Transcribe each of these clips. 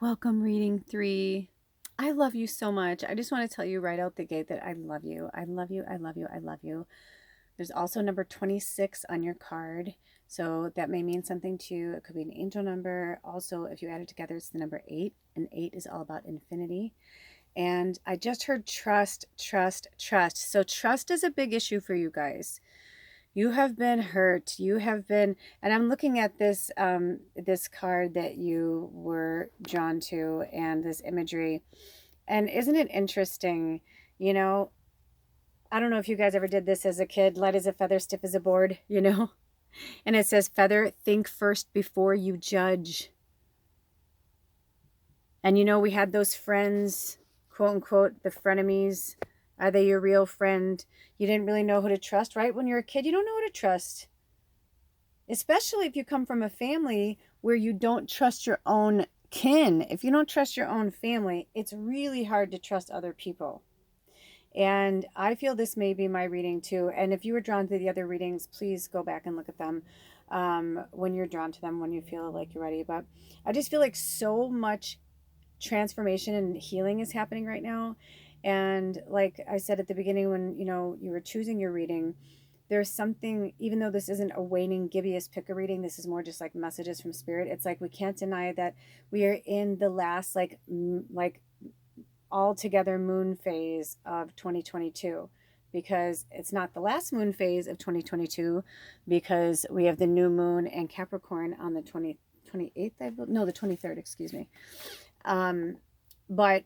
Welcome, reading 3. I love you so much. I just want to tell you right out the gate that I love you. I love you. I love you. I love you. There's also number 26 on your card. So that may mean something to you. It could be an angel number. Also, if you add it together, it's the number 8. And 8 is all about infinity. And I just heard trust, trust, trust. So trust is a big issue for you guys. You have been hurt. You have been, and I'm looking at this card that you were drawn to and this imagery. And isn't it interesting? You know, I don't know if you guys ever did this as a kid. Light as a feather, stiff as a board, And it says, feather, think first before you judge. And we had those friends, quote unquote, the frenemies. Are they your real friend? You didn't really know who to trust, right? When you're a kid, you don't know who to trust. Especially if you come from a family where you don't trust your own kin. If you don't trust your own family, it's really hard to trust other people. And I feel this may be my reading too. And if you were drawn to the other readings, please go back and look at them when you're drawn to them, when you feel like you're ready. But I just feel like so much transformation and healing is happening right now. And like I said at the beginning, when you were choosing your reading, there's something, even though this isn't a waning gibbous pick a reading, this is more just like messages from spirit. It's like we can't deny that we are in the last like all together moon phase of 2022, because it's not the last moon phase of 2022, because we have the new moon and Capricorn on the 28th, I believe. No, the 23rd, excuse me. But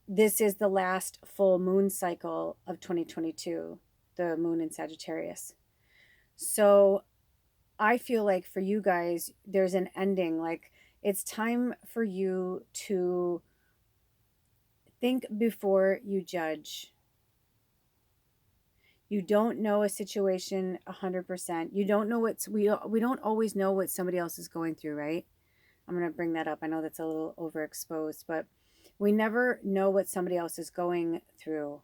this is the last full moon cycle of 2022, the moon in Sagittarius. So I feel like for you guys, there's an ending. Like, it's time for you to think before you judge. You don't know a situation 100%. You don't know we don't always know what somebody else is going through, right? I'm going to bring that up. I know that's a little overexposed, but we never know what somebody else is going through,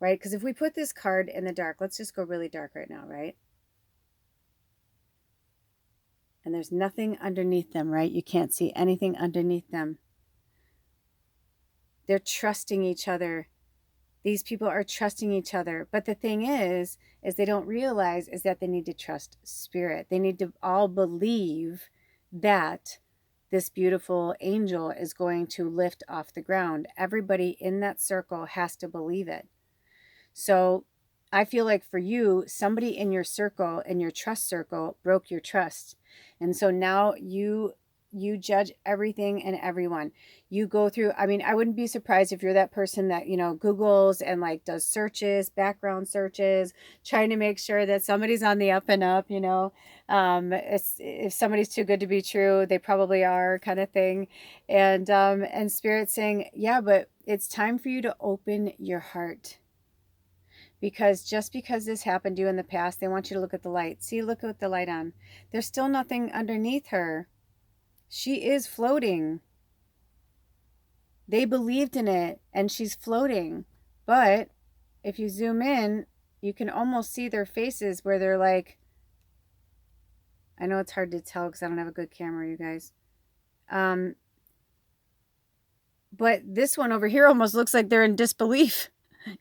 right? Because if we put this card in the dark, let's just go really dark right now, right? And there's nothing underneath them, right? You can't see anything underneath them. They're trusting each other. These people are trusting each other. But the thing is they don't realize is that they need to trust spirit. They need to all believe that this beautiful angel is going to lift off the ground. Everybody in that circle has to believe it. So I feel like for you, somebody in your circle, in your trust circle, broke your trust. And so now you judge everything and everyone. You go through, I mean, I wouldn't be surprised if you're that person that, Googles and like does searches, background searches, trying to make sure that somebody's on the up and up, if somebody's too good to be true, they probably are, kind of thing. And spirit saying, yeah, but it's time for you to open your heart. Because just because this happened to you in the past, they want you to look at the light. See, look with the light on. There's still nothing underneath her. She is floating. They believed in it, and she's floating. But if you zoom in, you can almost see their faces where they're like, I know it's hard to tell because I don't have a good camera, you guys. But this one over here almost looks like they're in disbelief.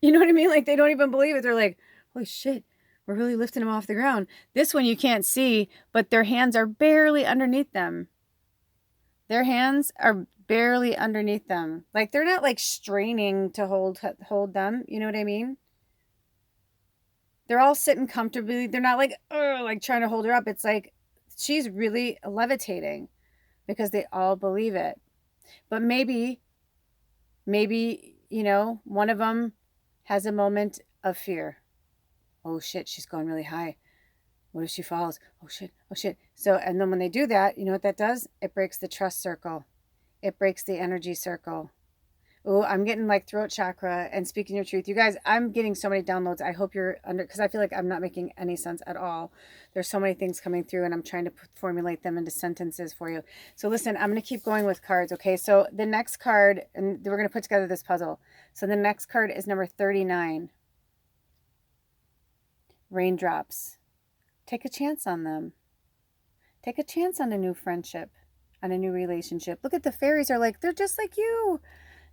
You know what I mean? Like they don't even believe it. They're like, holy shit, we're really lifting them off the ground. This one you can't see, but their hands are barely underneath them. Their hands are barely underneath them. Like they're not like straining to hold them. You know what I mean? They're all sitting comfortably. They're not like trying to hold her up. It's like she's really levitating because they all believe it. But maybe, one of them has a moment of fear. Oh shit, she's going really high. What if she falls? Oh shit, oh shit. So, and then when they do that, you know what that does? It breaks the trust circle. It breaks the energy circle. Oh, I'm getting like throat chakra and speaking your truth. You guys, I'm getting so many downloads. I hope you're because I feel like I'm not making any sense at all. There's so many things coming through and I'm trying to formulate them into sentences for you. So listen, I'm going to keep going with cards, okay? So the next card, and we're going to put together this puzzle. So the next card is number 39. Raindrops. Take a chance on them. Take a chance on a new friendship. on a new relationship. Look at the fairies are like, they're just like you.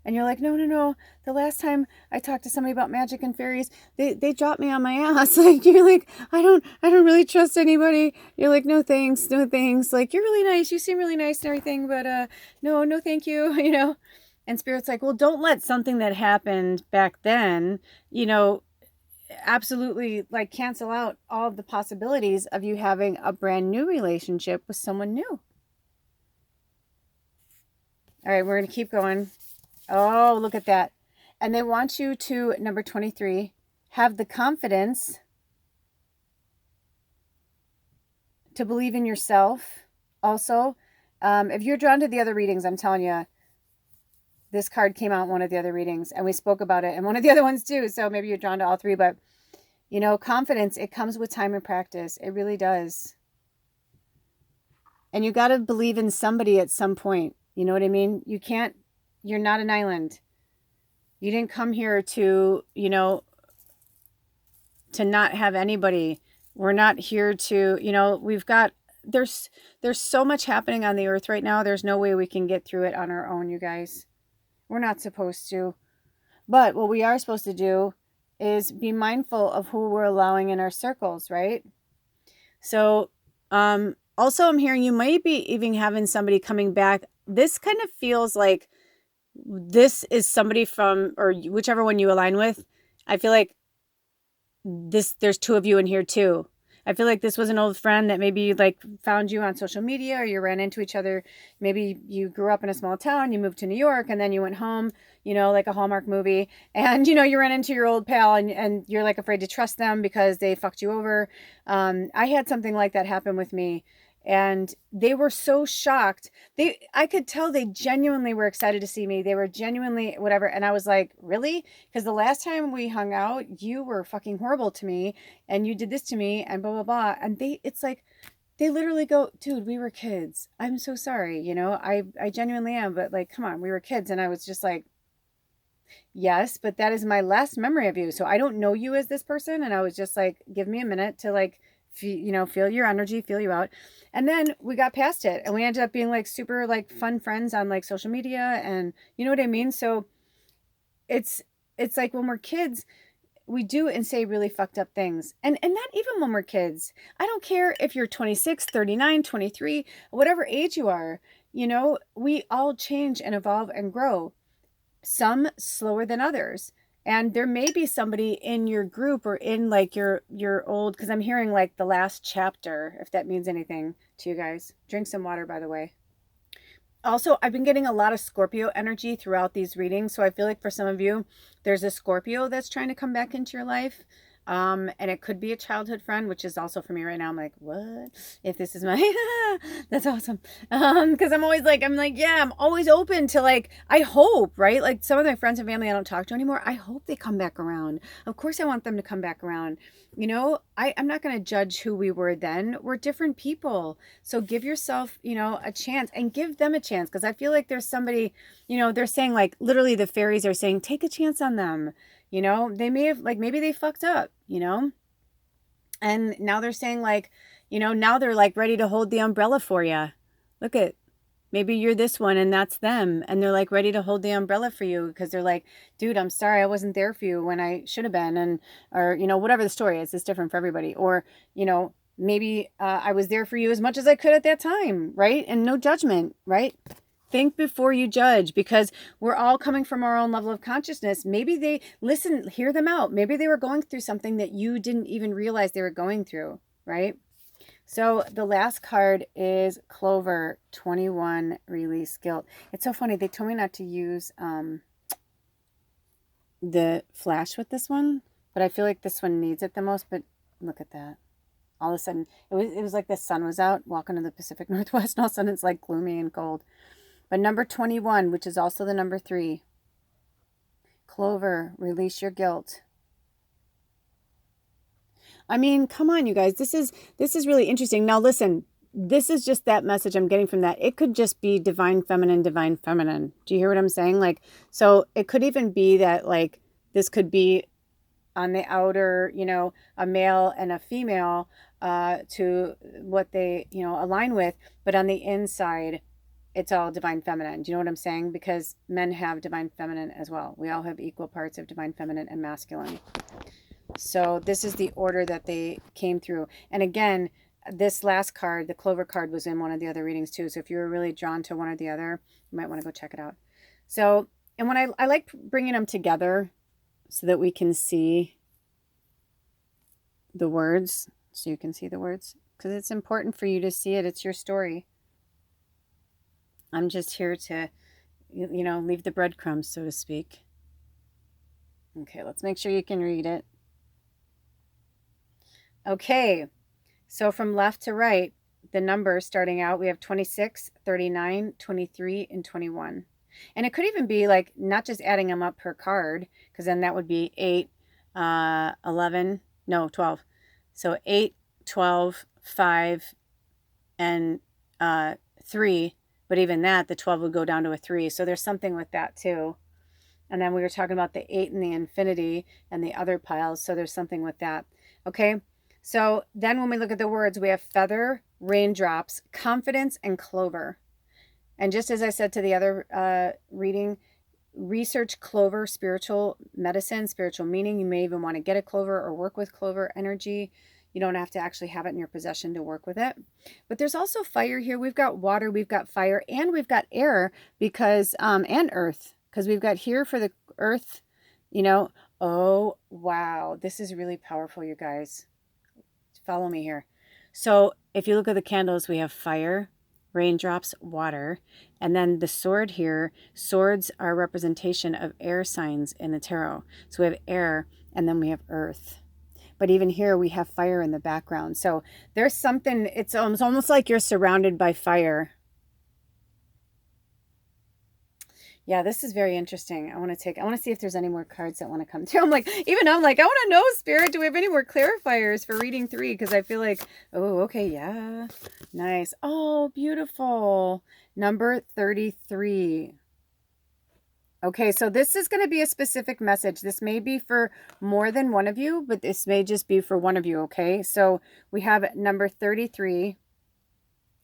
And you're like, no, no, no. The last time I talked to somebody about magic and fairies, they dropped me on my ass. Like, you're like, I don't really trust anybody. You're like, no thanks, no thanks. Like, you're really nice. You seem really nice and everything, but no, no, thank you. You know. And Spirit's like, well, don't let something that happened back then, you know, absolutely like cancel out all of the possibilities of you having a brand new relationship with someone new. All right, we're going to keep going. Oh, look at that. And they want you to, number 23, have the confidence to believe in yourself. Also, if you're drawn to the other readings, I'm telling you, this card came out in one of the other readings, and we spoke about it in one of the other ones too. So maybe you're drawn to all three, but you know, confidence, it comes with time and practice. It really does. And you got to believe in somebody at some point. You know what I mean? You can't, you're not an island. You didn't come here to, you know, to not have anybody. We're not here to, you know, we've got, there's so much happening on the earth right now. There's no way we can get through it on our own, you guys. We're not supposed to. But what we are supposed to do is be mindful of who we're allowing in our circles, right? So, also I'm hearing you might be even having somebody coming back. This kind of feels like this is somebody from, or whichever one you align with. I feel like there's two of you in here too. I feel like this was an old friend that maybe like found you on social media, or you ran into each other. Maybe you grew up in a small town, you moved to New York, and then you went home, you know, like a Hallmark movie. And, you know, you ran into your old pal, and you're like afraid to trust them because they fucked you over. I had something like that happen with me. And they were so shocked. I could tell they genuinely were excited to see me. They were genuinely whatever. And I was like, really? Because the last time we hung out, you were fucking horrible to me, and you did this to me, and blah, blah, blah. And it's like, they literally go, dude, we were kids. I'm so sorry. You know, I genuinely am. But like, come on, we were kids. And I was just like, yes, but that is my last memory of you. So I don't know you as this person. And I was just like, give me a minute to like, you know, feel your energy, feel you out. And then we got past it, and we ended up being like super like fun friends on like social media, and you know what I mean? So it's like when we're kids, we do and say really fucked up things. And not even when we're kids. I don't care if you're 26, 39, 23, whatever age you are, you know, we all change and evolve and grow. Some slower than others. And there may be somebody in your group or in like your old, because I'm hearing like the last chapter, if that means anything to you guys. Drink some water, by the way. Also, I've been getting a lot of Scorpio energy throughout these readings. So I feel like for some of you, there's a Scorpio that's trying to come back into your life. And it could be a childhood friend, which is also for me right now. I'm like, what? If this is my, that's awesome. Cause I'm like, yeah, I'm always open to like, I hope, right? Like some of my friends and family I don't talk to anymore. I hope they come back around. Of course I want them to come back around. You know, I'm not going to judge who we were then. We're different people. So give yourself, you know, a chance, and give them a chance. Cause I feel like there's somebody, you know, they're saying like, literally the fairies are saying, take a chance on them. You know, they may have, like, maybe they fucked up, you know? And now they're saying, like, you know, now they're, like, ready to hold the umbrella for you. Look at, maybe you're this one and that's them. And they're, like, ready to hold the umbrella for you because they're like, dude, I'm sorry I wasn't there for you when I should have been. And, or, you know, whatever the story is, it's different for everybody. Or, you know, maybe I was there for you as much as I could at that time, right? And no judgment, right? Think before you judge, because we're all coming from our own level of consciousness. Maybe they listen, hear them out. Maybe they were going through something that you didn't even realize they were going through, right? So the last card is Clover 21, release guilt. It's so funny. They told me not to use the flash with this one, but I feel like this one needs it the most. But look at that. All of a sudden, it was like the sun was out walking in the Pacific Northwest, and all of a sudden it's like gloomy and cold. But number 21, which is also the number 3, Clover, release your guilt. I mean, come on, you guys. This is really interesting. Now, listen, this is just that message I'm getting from that. It could just be divine feminine, divine feminine. Do you hear what I'm saying? Like, so it could even be that, like, this could be on the outer, you know, a male and a female to what they, you know, align with. But on the inside, it's all divine feminine. Do you know what I'm saying? Because men have divine feminine as well. We all have equal parts of divine feminine and masculine. So this is the order that they came through. And again, this last card, the clover card, was in one of the other readings too. So if you were really drawn to one or the other, you might want to go check it out. So, and when I like bringing them together so that we can see the words, so you can see the words, because it's important for you to see it. It's your story. I'm just here to, leave the breadcrumbs, so to speak. Okay, let's make sure you can read it. Okay, so from left to right, the numbers starting out, we have 26, 39, 23, and 21. And it could even be like not just adding them up per card, because then that would be 8, 11, no, 12. So 8, 12, 5, and 3. But even that, the 12 would go down to a 3. So there's something with that too. And then we were talking about the 8 and the infinity and the other piles. So there's something with that. Okay. So then when we look at the words, we have feather, raindrops, confidence, and clover. And just as I said to the other reading, research clover, spiritual medicine, spiritual meaning. You may even want to get a clover or work with clover energy. You don't have to actually have it in your possession to work with it. But there's also fire here. We've got water, we've got fire, and we've got air because, and earth, because we've got here for the earth, oh, wow. This is really powerful, you guys. Follow me here. So if you look at the candles, we have fire, raindrops, water, and then the sword here. Swords are a representation of air signs in the tarot. So we have air, and then we have earth. But even here we have fire in the background. So there's something, it's almost like you're surrounded by fire. Yeah, this is very interesting. I want to see if there's any more cards that want to come through. I'm like, I want to know, Spirit, do we have any more clarifiers for reading 3? Because I feel like, oh, okay, yeah. Nice. Oh, beautiful. Number 33. Okay, so this is going to be a specific message. This may be for more than one of you, but this may just be for one of you, okay? So we have number 33.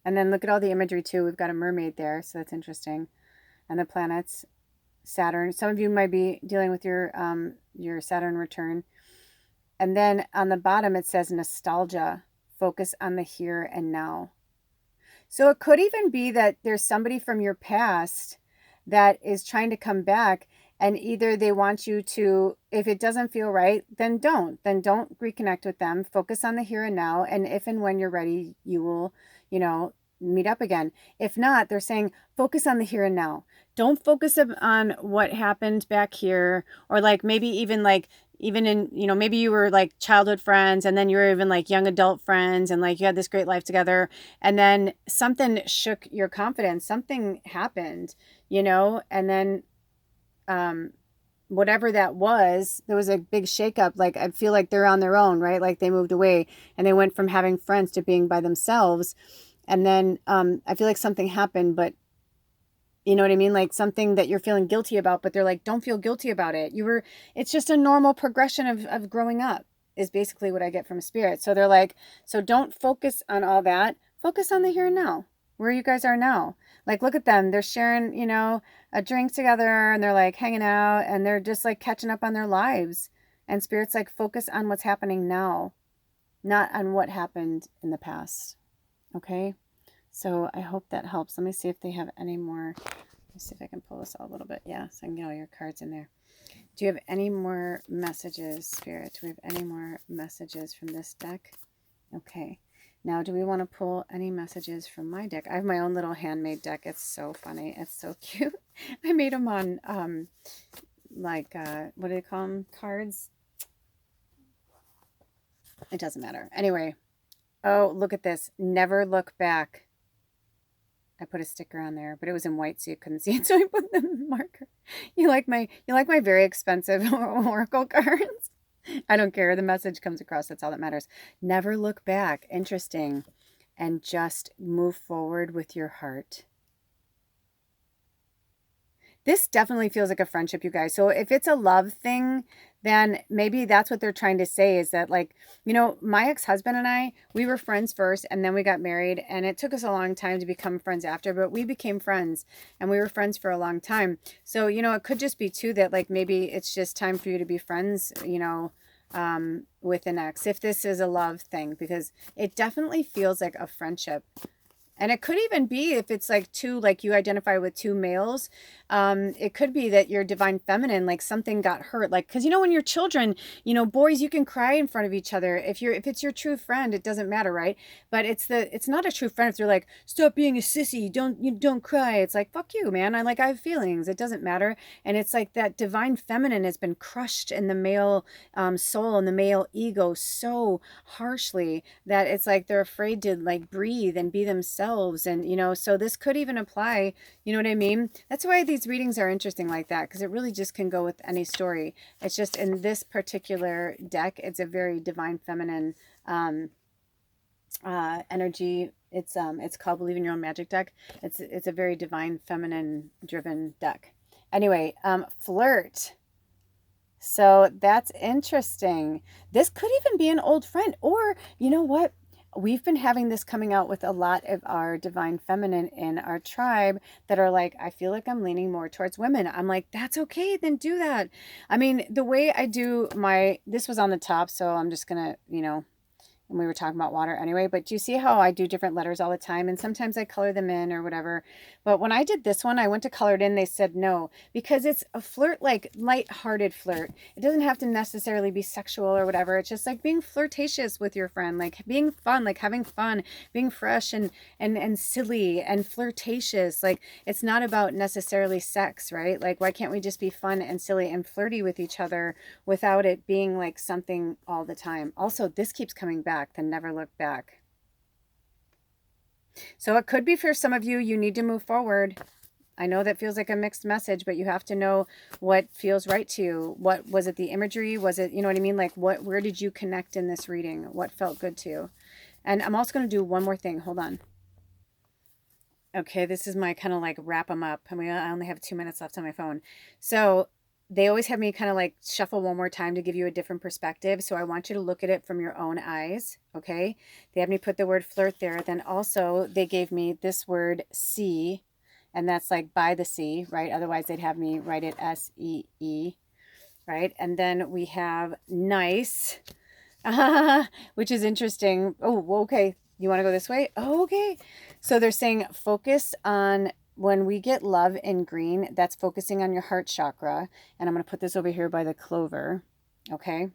And then look at all the imagery too. We've got a mermaid there, so that's interesting. And the planets, Saturn. Some of you might be dealing with your Saturn return. And then on the bottom, it says nostalgia. Focus on the here and now. So it could even be that there's somebody from your past that is trying to come back, and either they want you to, if it doesn't feel right, then don't reconnect with them. Focus on the here and now. And if and when you're ready, you will, meet up again. If not, they're saying, focus on the here and now. Don't focus on what happened back here, or like maybe even in, maybe you were like childhood friends, and then you were even like young adult friends, and like you had this great life together, and then something shook your confidence, something happened, and then whatever that was, there was a big shakeup. Like, I feel like they're on their own, right? Like they moved away and they went from having friends to being by themselves. And then I feel like something happened, but you know what I mean? Like something that you're feeling guilty about, but they're like, don't feel guilty about it. It's just a normal progression of growing up is basically what I get from Spirit. So they're like, so don't focus on all that. Focus on the here and now, where you guys are now. Like, look at them. They're sharing, a drink together, and they're like hanging out, and they're just like catching up on their lives. And Spirit's like, focus on what's happening now, not on what happened in the past. Okay. So I hope that helps. Let me see if they have any more. Let me see if I can pull this out a little bit. Yeah, so I can get all your cards in there. Do you have any more messages, Spirit? Do we have any more messages from this deck? Okay. Now, do we want to pull any messages from my deck? I have my own little handmade deck. It's so funny. It's so cute. I made them on, what do they call them? Cards? It doesn't matter. Anyway. Oh, look at this. Never look back. I put a sticker on there, but it was in white, so you couldn't see it. So I put the marker. You like my very expensive oracle cards? I don't care. The message comes across. That's all that matters. Never look back. Interesting. And just move forward with your heart. This definitely feels like a friendship, you guys. So if it's a love thing, then maybe that's what they're trying to say, is that, like, my ex-husband and I, we were friends first and then we got married, and it took us a long time to become friends after, but we became friends and we were friends for a long time. So, it could just be too that, like, maybe it's just time for you to be friends, with an ex, if this is a love thing, because it definitely feels like a friendship. And it could even be, if it's like two, like you identify with two males, it could be that you're divine feminine, like something got hurt. Like, because when you're children, boys, you can cry in front of each other. If it's your true friend, it doesn't matter, right? But it's not a true friend if they're like, stop being a sissy, don't cry. It's like, fuck you, man. I have feelings. It doesn't matter. And it's like that divine feminine has been crushed in the male soul and the male ego so harshly that it's like they're afraid to, like, breathe and be themselves. And so this could even apply, you know what I mean? That's why these readings are interesting like that, because it really just can go with any story. It's just in this particular deck, it's a very divine feminine energy. It's called Believe in Your Own Magic deck. It's a very divine feminine driven deck. Anyway, flirt. So that's interesting. This could even be an old friend, or you know what? We've been having this coming out with a lot of our divine feminine in our tribe that are like, I feel like I'm leaning more towards women. I'm like, that's okay, then do that. I mean, the way I do this was on the top, so I'm just gonna, and we were talking about water anyway, but do you see how I do different letters all the time? And sometimes I color them in or whatever. But when I did this one, I went to color it in. They said no, because it's a flirt, like light-hearted flirt. It doesn't have to necessarily be sexual or whatever. It's just like being flirtatious with your friend, like being fun, like having fun, being fresh and silly and flirtatious. Like, it's not about necessarily sex, right? Like, why can't we just be fun and silly and flirty with each other without it being like something all the time? Also, this keeps coming back, to never look back. So it could be for some of you, you need to move forward. I know that feels like a mixed message, but you have to know what feels right to you. What was it? The imagery? Was it, you know what I mean? Like, where did you connect in this reading? What felt good to you? And I'm also going to do one more thing. Hold on. Okay, this is my kind of like wrap them up. I mean, I only have 2 minutes left on my phone. So they always have me kind of like shuffle one more time to give you a different perspective. So I want you to look at it from your own eyes. Okay. They have me put the word flirt there. Then also they gave me this word sea, and that's like by the sea, right? Otherwise they'd have me write it SEE, right? And then we have nice, which is interesting. Oh, okay. You want to go this way? Oh, okay. So they're saying focus on, when we get love in green, that's focusing on your heart chakra. And I'm going to put this over here by the clover. Okay.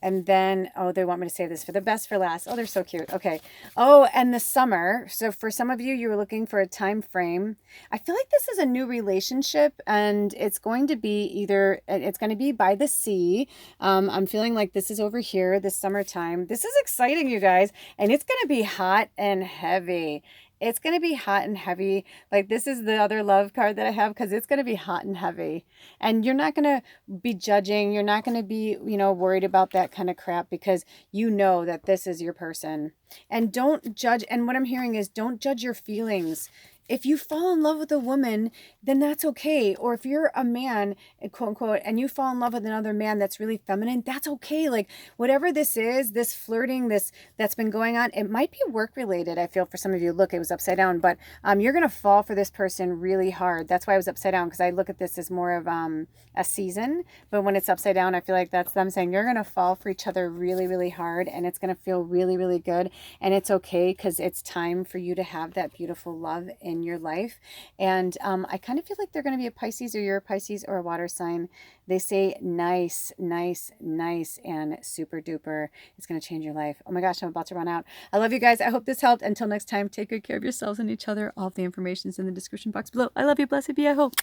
And then, oh, they want me to save this for the best for last. Oh, they're so cute. Okay. Oh, and the summer. So for some of you, you were looking for a time frame. I feel like this is a new relationship, and it's going to be it's going to be by the sea. I'm feeling like this is over here, this summertime. This is exciting, you guys. And it's going to be hot and heavy. It's going to be hot and heavy. Like, this is the other love card that I have, because it's going to be hot and heavy. And you're not going to be judging. You're not going to be, worried about that kind of crap, because you know that this is your person. And don't judge. And what I'm hearing is, don't judge your feelings. If you fall in love with a woman, then that's okay. Or if you're a man, quote unquote, and you fall in love with another man that's really feminine, that's okay. Like, whatever this is, this flirting, that's been going on, it might be work related. I feel for some of you. Look, it was upside down, but you're gonna fall for this person really hard. That's why I was upside down, because I look at this as more of a season. But when it's upside down, I feel like that's them saying you're gonna fall for each other really, really hard, and it's gonna feel really, really good, and it's okay, because it's time for you to have that beautiful love in your life. And I kind of feel like they're going to be a Pisces, or you're a Pisces, or a water sign. They say nice, nice, nice, and super duper. It's going to change your life. Oh my gosh, I'm about to run out. I love you guys. I hope this helped. Until next time, take good care of yourselves and each other. All of the information is in the description box below. I love you. Blessed be. I hope.